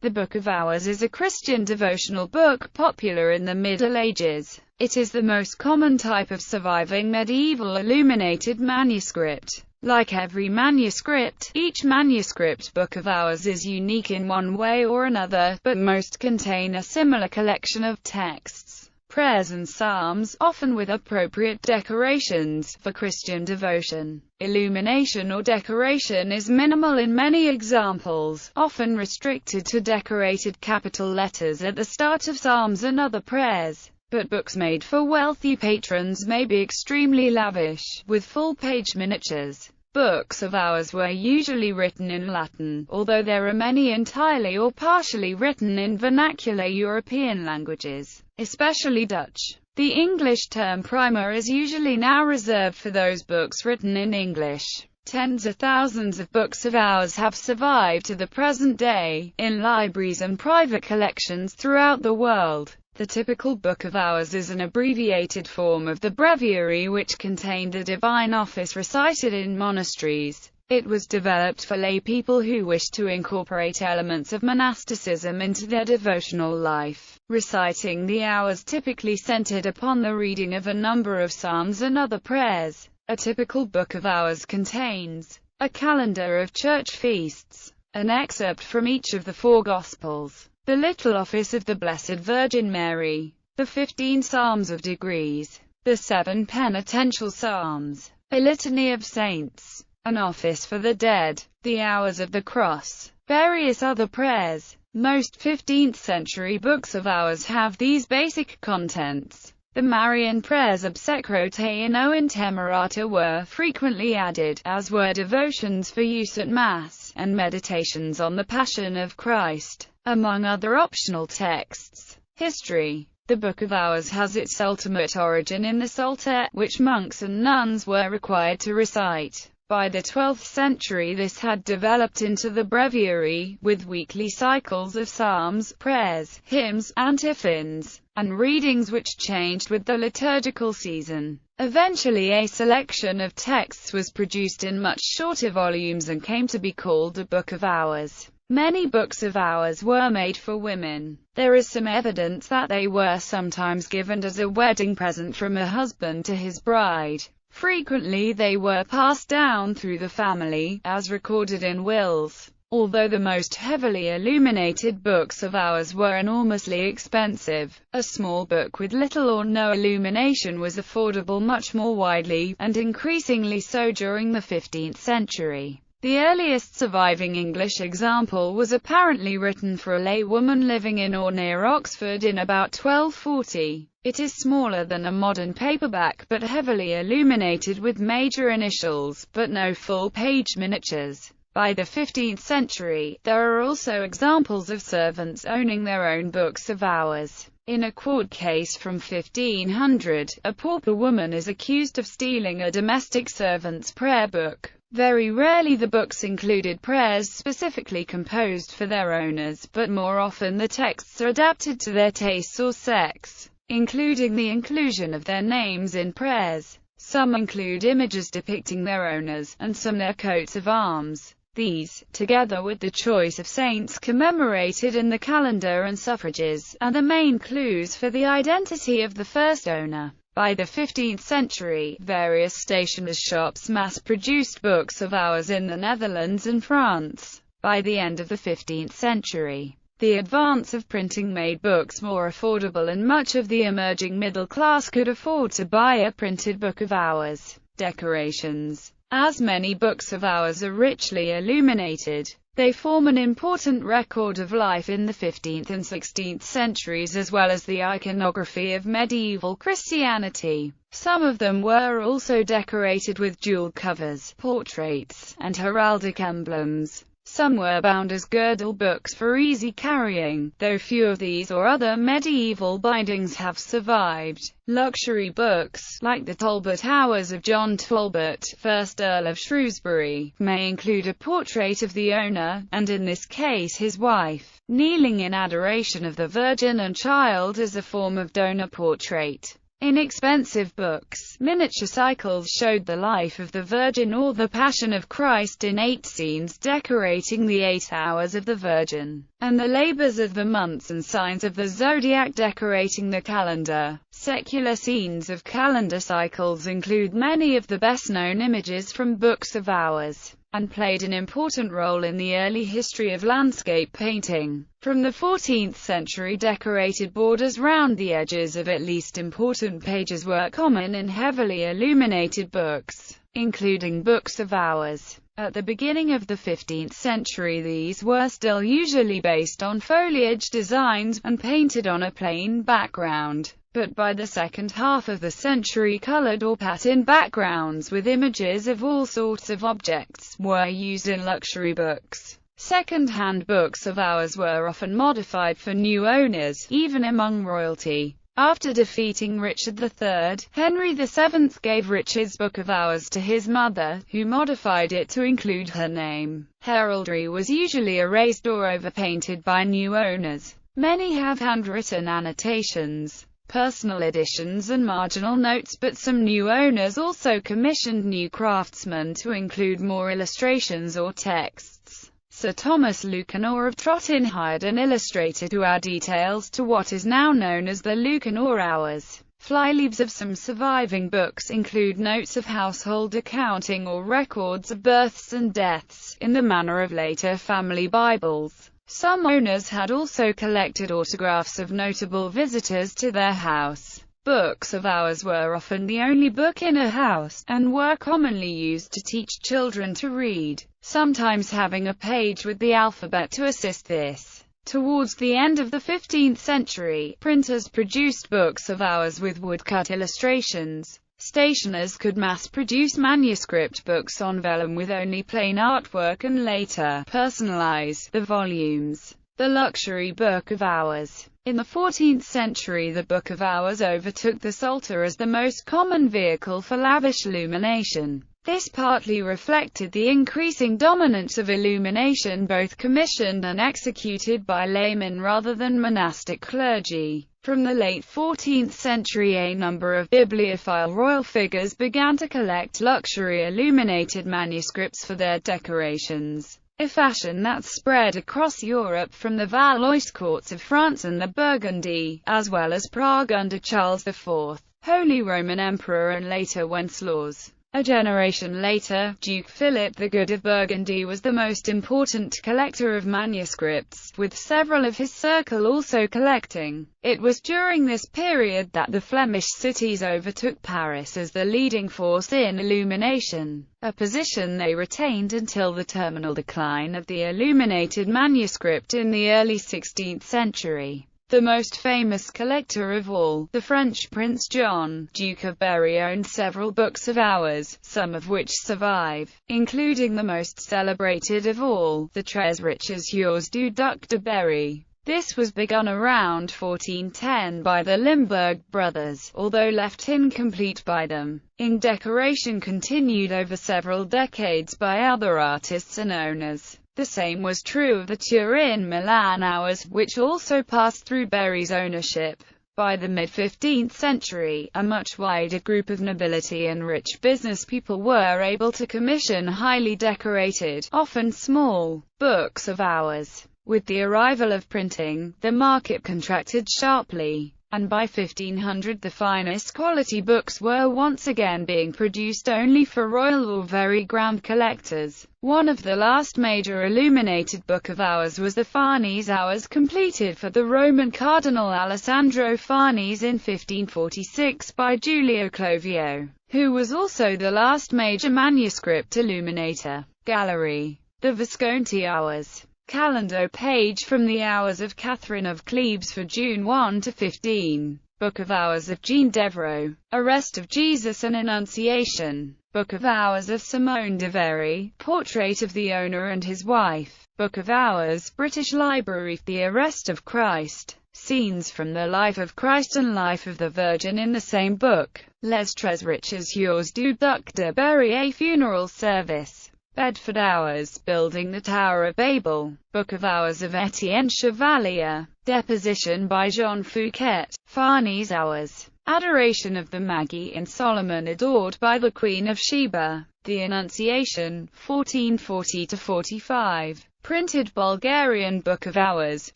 The Book of Hours is a Christian devotional book popular in the Middle Ages. It is the most common type of surviving medieval illuminated manuscript. Like every manuscript, each manuscript Book of Hours is unique in one way or another, but most contain a similar collection of texts, prayers and psalms, often with appropriate decorations, for Christian devotion. Illumination or decoration is minimal in many examples, often restricted to decorated capital letters at the start of psalms and other prayers. But books made for wealthy patrons may be extremely lavish, with full-page miniatures. Books of Hours were usually written in Latin, although there are many entirely or partially written in vernacular European languages, especially Dutch. The English term primer is usually now reserved for those books written in English. Tens of thousands of books of hours have survived to the present day, in libraries and private collections throughout the world. The typical Book of Hours is an abbreviated form of the breviary which contained the divine office recited in monasteries. It was developed for lay people who wished to incorporate elements of monasticism into their devotional life. Reciting the hours typically centered upon the reading of a number of psalms and other prayers. A typical Book of Hours contains a calendar of church feasts, an excerpt from each of the four Gospels, the little office of the Blessed Virgin Mary, the 15 Psalms of Degrees, the 7 penitential psalms, a litany of saints, an office for the dead, the hours of the cross, various other prayers. Most 15th century books of hours have these basic contents. The Marian prayers obsecrote in Temerata were frequently added, as were devotions for use at Mass, and meditations on the Passion of Christ, among other optional texts. History. The Book of Hours has its ultimate origin in the Psalter, which monks and nuns were required to recite. By the 12th century this had developed into the breviary, with weekly cycles of psalms, prayers, hymns, antiphons, and readings which changed with the liturgical season. Eventually a selection of texts was produced in much shorter volumes and came to be called a Book of Hours. Many books of hours were made for women. There is some evidence that they were sometimes given as a wedding present from a husband to his bride. Frequently they were passed down through the family, as recorded in wills. Although the most heavily illuminated books of hours were enormously expensive, a small book with little or no illumination was affordable much more widely, and increasingly so during the 15th century. The earliest surviving English example was apparently written for a laywoman living in or near Oxford in about 1240. It is smaller than a modern paperback but heavily illuminated with major initials, but no full-page miniatures. By the 15th century, there are also examples of servants owning their own books of hours. In a court case from 1500, a pauper woman is accused of stealing a domestic servant's prayer book. Very rarely the books included prayers specifically composed for their owners, but more often the texts are adapted to their tastes or sex, including the inclusion of their names in prayers. Some include images depicting their owners, and some their coats of arms. These, together with the choice of saints commemorated in the calendar and suffrages, are the main clues for the identity of the first owner. By the 15th century, various stationers' shops mass-produced books of hours in the Netherlands and France. By the end of the 15th century, the advance of printing made books more affordable and much of the emerging middle class could afford to buy a printed book of hours. Decorations. As many books of hours are richly illuminated, they form an important record of life in the 15th and 16th centuries as well as the iconography of medieval Christianity. Some of them were also decorated with jeweled covers, portraits, and heraldic emblems. Some were bound as girdle books for easy carrying, though few of these or other medieval bindings have survived. Luxury books, like the Talbot Hours of John Talbot, 1st Earl of Shrewsbury, may include a portrait of the owner, and in this case his wife, kneeling in adoration of the Virgin and Child as a form of donor portrait. Inexpensive books. Miniature cycles showed the life of the Virgin or the Passion of Christ in 8 scenes decorating the 8 hours of the Virgin, and the labors of the months and signs of the zodiac decorating the calendar. Secular scenes of calendar cycles include many of the best-known images from books of hours, and played an important role in the early history of landscape painting. From the 14th century, decorated borders round the edges of at least important pages were common in heavily illuminated books, including books of hours. At the beginning of the 15th century, these were still usually based on foliage designs, and painted on a plain background. But by the second half of the century, colored or patterned backgrounds with images of all sorts of objects were used in luxury books. Second-hand books of hours were often modified for new owners, even among royalty. After defeating Richard III, Henry VII gave Richard's Book of Hours to his mother, who modified it to include her name. Heraldry was usually erased or overpainted by new owners. Many have handwritten annotations, personal editions and marginal notes, but some new owners also commissioned new craftsmen to include more illustrations or texts. Sir Thomas Lucanor of Trotton hired an illustrator to add details to what is now known as the Lucanor Hours. Flyleaves of some surviving books include notes of household accounting or records of births and deaths, in the manner of later family Bibles. Some owners had also collected autographs of notable visitors to their house. Books of hours were often the only book in a house, and were commonly used to teach children to read, sometimes having a page with the alphabet to assist this. Towards the end of the 15th century, printers produced books of hours with woodcut illustrations. Stationers could mass-produce manuscript books on vellum with only plain artwork and later personalize the volumes. The luxury Book of Hours. In the 14th century, the Book of Hours overtook the Psalter as the most common vehicle for lavish illumination. This partly reflected the increasing dominance of illumination, both commissioned and executed by laymen rather than monastic clergy. From the late 14th century, a number of bibliophile royal figures began to collect luxury illuminated manuscripts for their decorations, a fashion that spread across Europe from the Valois courts of France and the Burgundy, as well as Prague under Charles IV, Holy Roman Emperor, and later Wenceslaus. A generation later, Duke Philip the Good of Burgundy was the most important collector of manuscripts, with several of his circle also collecting. It was during this period that the Flemish cities overtook Paris as the leading force in illumination, a position they retained until the terminal decline of the illuminated manuscript in the early 16th century. The most famous collector of all, the French Prince John, Duke of Berry, owned several books of hours, some of which survive, including the most celebrated of all, the Très Riches Jours du Duc de Berry. This was begun around 1410 by the Limburg brothers, although left incomplete by them. Decoration continued over several decades by other artists and owners. The same was true of the Turin-Milan Hours, which also passed through Berry's ownership. By the mid-15th century, a much wider group of nobility and rich business people were able to commission highly decorated, often small, books of hours. With the arrival of printing, the market contracted sharply, and by 1500 the finest quality books were once again being produced only for royal or very grand collectors. One of the last major illuminated Book of Hours was the Farnese Hours, completed for the Roman Cardinal Alessandro Farnese in 1546 by Giulio Clovio, who was also the last major manuscript illuminator. Gallery. The Visconti Hours. Calendar page from the Hours of Catherine of Cleves for June 1 to 15. Book of Hours of Jean Devereux. Arrest of Jesus and Annunciation. Book of Hours of Simone de Very. Portrait of the owner and his wife. Book of Hours, British Library. The Arrest of Christ. Scenes from the Life of Christ and Life of the Virgin in the same book. Les Tres Riches Jours du Duc de Berry. A funeral service. Bedford Hours, Building the Tower of Babel. Book of Hours of Etienne Chevalier. Deposition by Jean Fouquet. Farnese Hours. Adoration of the Magi in Solomon adored by the Queen of Sheba. The Annunciation, 1440–45. Printed Bulgarian Book of Hours,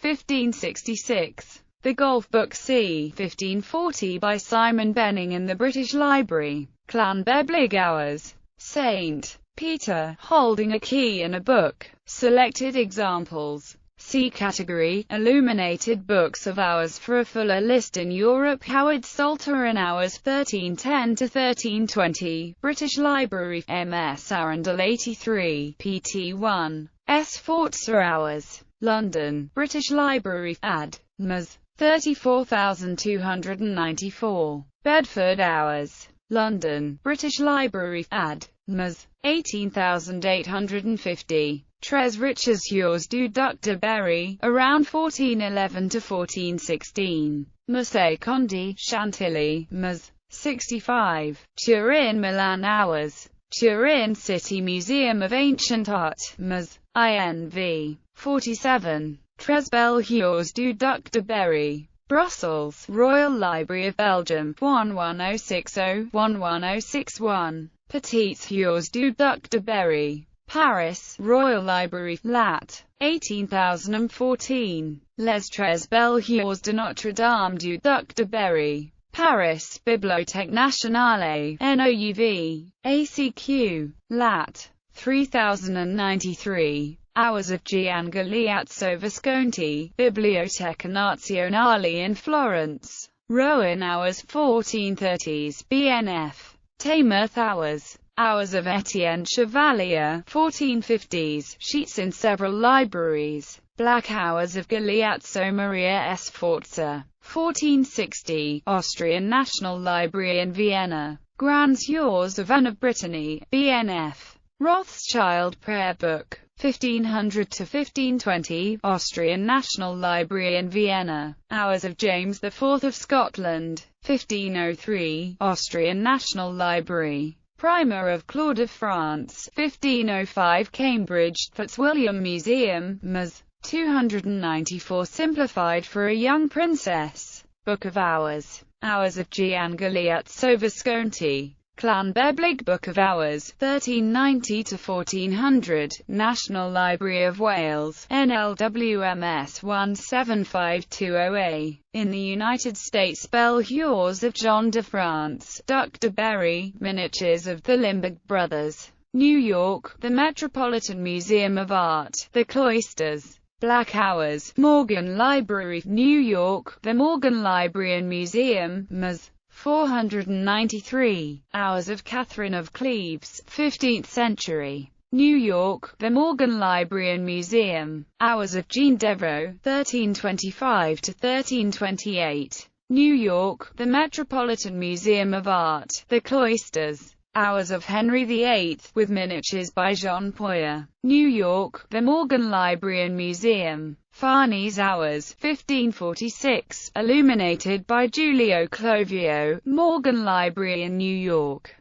1566. The Golf Book c. 1540 by Simon Benning in the British Library. Clanbeblig Hours. St. Peter, holding a key and a book. Selected examples. See category, Illuminated Books of Hours for a fuller list in Europe. Howard Salter in Hours 1310–1320, British Library, MS Arundel 83, pt 1. S. Forza Hours. London, British Library, Ad. Ms. 34294. Bedford Hours. London, British Library, Ad. Ms. 18850. Tres Riches Yours du Duc de Berry, around 1411–1416. Musée Conde, Chantilly, Ms. 65. Turin Milan Hours. Turin City Museum of Ancient Art, Ms. INV. 47. Tres Belgiaux du Duc de Berry. Brussels, Royal Library of Belgium, 11060–11061. Petites Heures du Duc de Berry. Paris, Royal Library, Lat. 18014. Les Tres Belgiaux de Notre-Dame du Duc de Berry. Paris, Bibliothèque Nationale, NOUV. ACQ. Lat. 3093. Hours of Gian Galeazzo Visconti, Biblioteca Nazionale in Florence. Rowan Hours 1430s, BNF. Taymouth Hours. Hours of Etienne Chevalier, 1450s, sheets in several libraries. Black Hours of Galeazzo Maria Sforza, 1460, Austrian National Library in Vienna. Grands Yours of Anne of Brittany, BNF. Rothschild Prayer Book, 1500–1520, Austrian National Library in Vienna. Hours of James IV of Scotland, 1503, Austrian National Library. Primer of Claude of France, 1505, Cambridge, Fitzwilliam Museum, Ms. 294, simplified for a young princess. Book of Hours. Hours of Gian Galeazzo Visconti. Clanbeblig Book of Hours, 1390–1400, National Library of Wales, NLWMS 17520A. In the United States, Belgiaux of John de France, Duc de Berry, Miniatures of the Limburg Brothers. New York, the Metropolitan Museum of Art, The Cloisters. Black Hours, Morgan Library, New York, the Morgan Library and Museum, Ms. 493. Hours of Catherine of Cleves, 15th century. New York, the Morgan Library and Museum. Hours of Jean Devereux, 1325–1328. New York, the Metropolitan Museum of Art, The Cloisters. Hours of Henry VIII, with miniatures by Jean Poyer. New York, the Morgan Library and Museum. Farnese Hours, 1546, illuminated by Giulio Clovio, Morgan Library in New York.